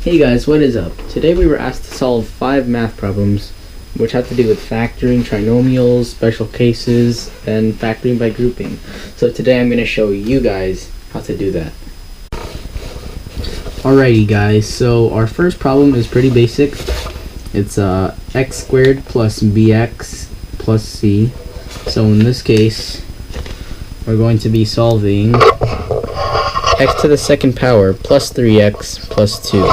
Hey guys, what is up? Today we were asked to solve 5 math problems which have to do with factoring, trinomials, special cases, and factoring by grouping. So today I'm going to show you guys how to do that. Alrighty guys, so our first problem is pretty basic. It's x squared plus bx plus c. So in this case, we're going to be solving x to the second power plus 3x plus 2.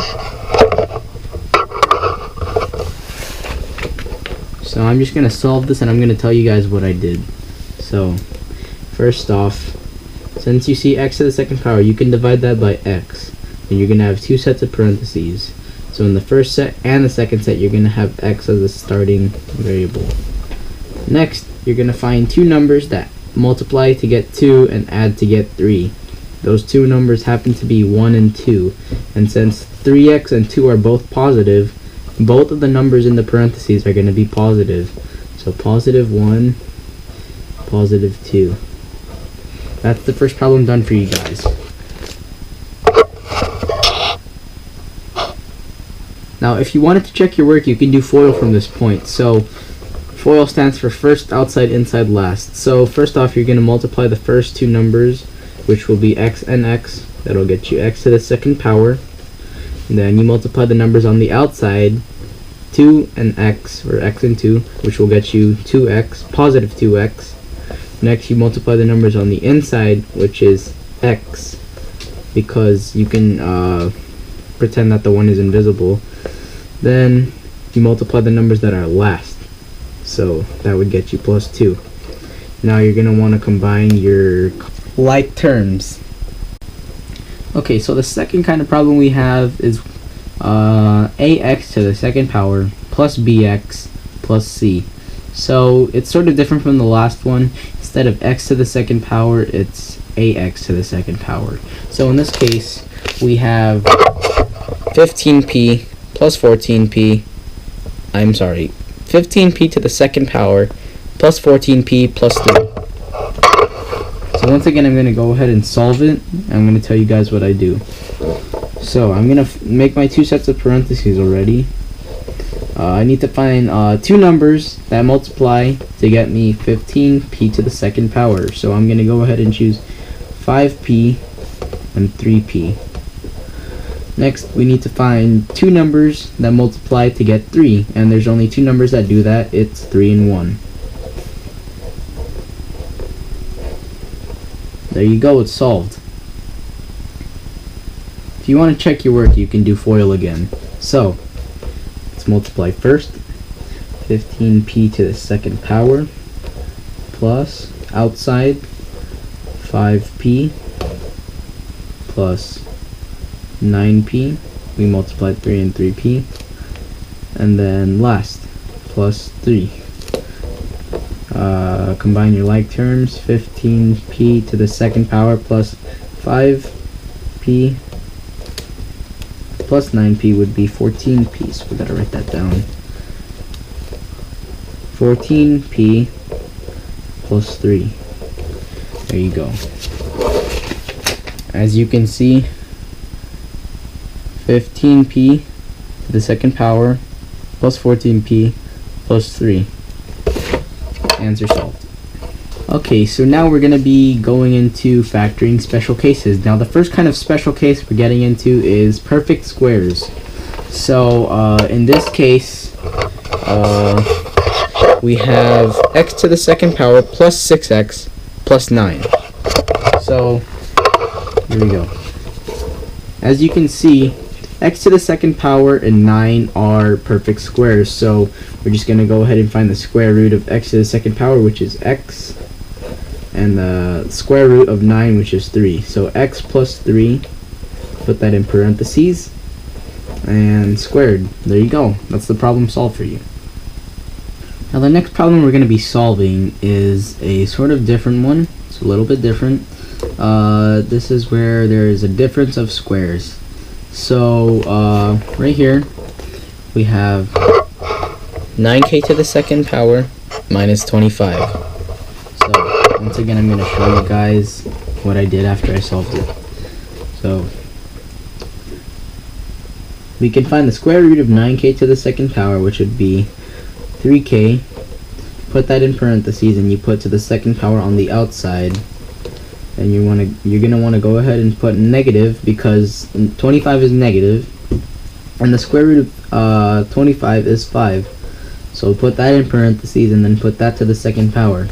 So I'm just going to solve this and I'm going to tell you guys what I did. So first off, since you see x to the second power, you can divide that by x. And you're going to have 2 sets of parentheses. So in the first set and the second set, you're going to have x as a starting variable. Next, you're going to find 2 numbers that multiply to get 2 and add to get 3. Those 2 numbers happen to be 1 and 2. And since 3x and 2 are both positive, both of the numbers in the parentheses are going to be positive. So positive 1, positive 2. That's the first problem done for you guys. Now if you wanted to check your work, you can do FOIL from this point. So FOIL stands for first, outside, inside, last. So first off, you're going to multiply the first 2 numbers, which will be x and x. That'll get you x to the second power. And then you multiply the numbers on the outside, 2 and x, or x and 2, which will get you 2x, positive 2x. Next you multiply the numbers on the inside, which is x, because you can pretend that the 1 is invisible. Then you multiply the numbers that are last, so that would get you plus 2. Now you're going to want to combine your like terms. Okay, so the second kind of problem we have is ax to the second power plus bx plus c. So it's sort of different from the last one. Instead of x to the second power, it's ax to the second power. So in this case, we have 15p plus 14p. 15p to the second power plus 14p plus 3. So once again, I'm going to go ahead and solve it. I'm going to tell you guys what I do. So I'm going to make my 2 sets of parentheses already. I need to find 2 numbers that multiply to get me 15p to the second power. So I'm going to go ahead and choose 5p and 3p. Next, we need to find 2 numbers that multiply to get 3. And there's only 2 numbers that do that. It's 3 and 1. There you go, it's solved. If you want to check your work, you can do FOIL again. So, let's multiply first. 15p to the second power plus outside 5p plus 9p. We multiplied 3 and 3p. And then last, plus 3. Combine your like terms. 15p to the second power plus 5p plus 9p would be 14p. So we gotta write that down. 14p plus 3. There you go. As you can see, 15p to the second power plus 14p plus 3. Answer solved. Okay, so now we're going to be going into factoring special cases. Now the first kind of special case we're getting into is perfect squares. So in this case, we have x to the second power plus 6x plus 9. So here we go. As you can see, x to the second power and 9 are perfect squares, so we're just going to go ahead and find the square root of x to the second power, which is x, and the square root of 9, which is 3. So x plus 3, put that in parentheses, and squared. There you go. That's the problem solved for you. Now the next problem we're going to be solving is a sort of different one. It's a little bit different. This is where there is a difference of squares. So right here we have 9k to the second power minus 25. So once again, I'm going to show you guys what I did after I solved it. So we can find the square root of 9k to the second power, which would be 3k. Put that in parentheses, and you put to the second power on the outside. And you're gonna want to go ahead and put negative, because 25 is negative, and the square root of 25 is 5. So put that in parentheses, and then put that to the second power.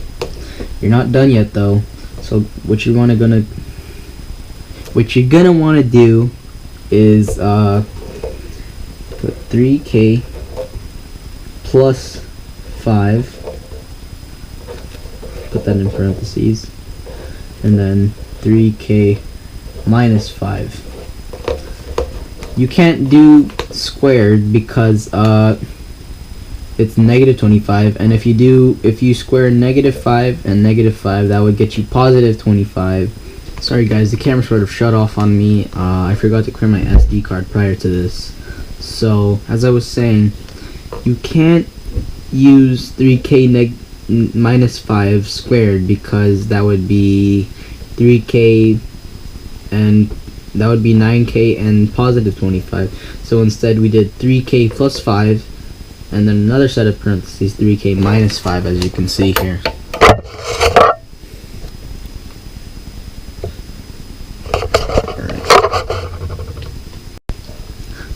You're not done yet though. So what you're gonna want to do is put 3k plus 5. Put that in parentheses, and then 3k minus 5. You can't do squared because it's negative 25, and if you square negative 5 and negative 5, that would get you positive 25. Sorry guys, the camera sort of shut off on me. I forgot to clear my SD card prior to this. So as I was saying, you can't use 3k minus 5 squared, because that would be 3k, and that would be 9k and positive 25. So instead we did 3k plus 5, and then another set of parentheses, 3k minus 5, as you can see here.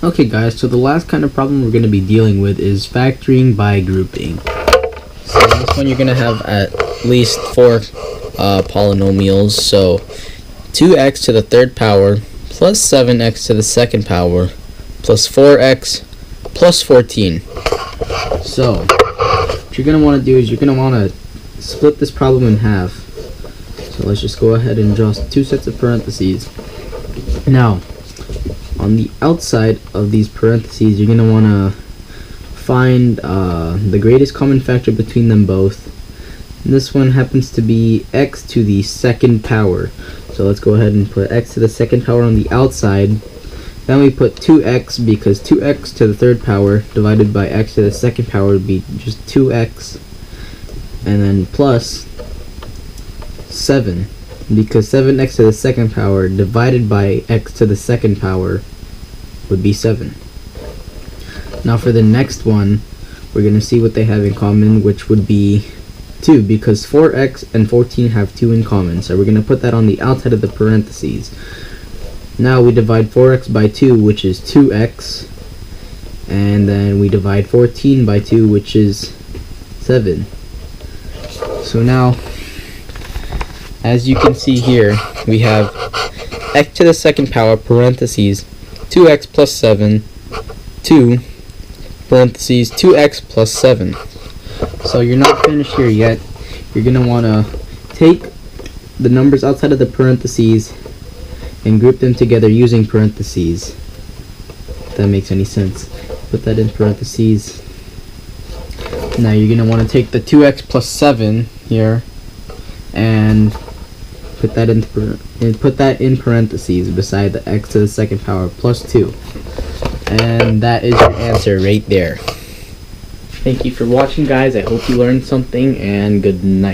Okay guys, so the last kind of problem we're going to be dealing with is factoring by grouping. So in this one you're going to have at least 4 polynomials. So 2x to the third power plus 7x to the second power plus 4x plus 14. So what you're going to want to do is you're going to want to split this problem in half. So let's just go ahead and draw 2 sets of parentheses. Now on the outside of these parentheses, you're going to want to find the greatest common factor between them both. And this one happens to be x to the second power. So let's go ahead and put x to the second power on the outside. Then we put 2x, because 2x to the third power divided by x to the second power would be just 2x. And then plus 7, because 7x to the second power divided by x to the second power would be 7. Now for the next one, we're going to see what they have in common, which would be 2, because 4x and 14 have 2 in common. So we're going to put that on the outside of the parentheses. Now we divide 4x by 2, which is 2x, and then we divide 14 by 2, which is 7. So now, as you can see here, we have x to the second power, parentheses, 2x plus 7, 2, parentheses, 2x plus 7. So you're not finished here yet. You're going to want to take the numbers outside of the parentheses and group them together using parentheses. If that makes any sense. Put that in parentheses. Now you're going to want to take the 2x plus 7 here and put that in parentheses beside the x to the second power plus 2. And that is your answer right there. Thank you for watching guys. I hope you learned something, and good night.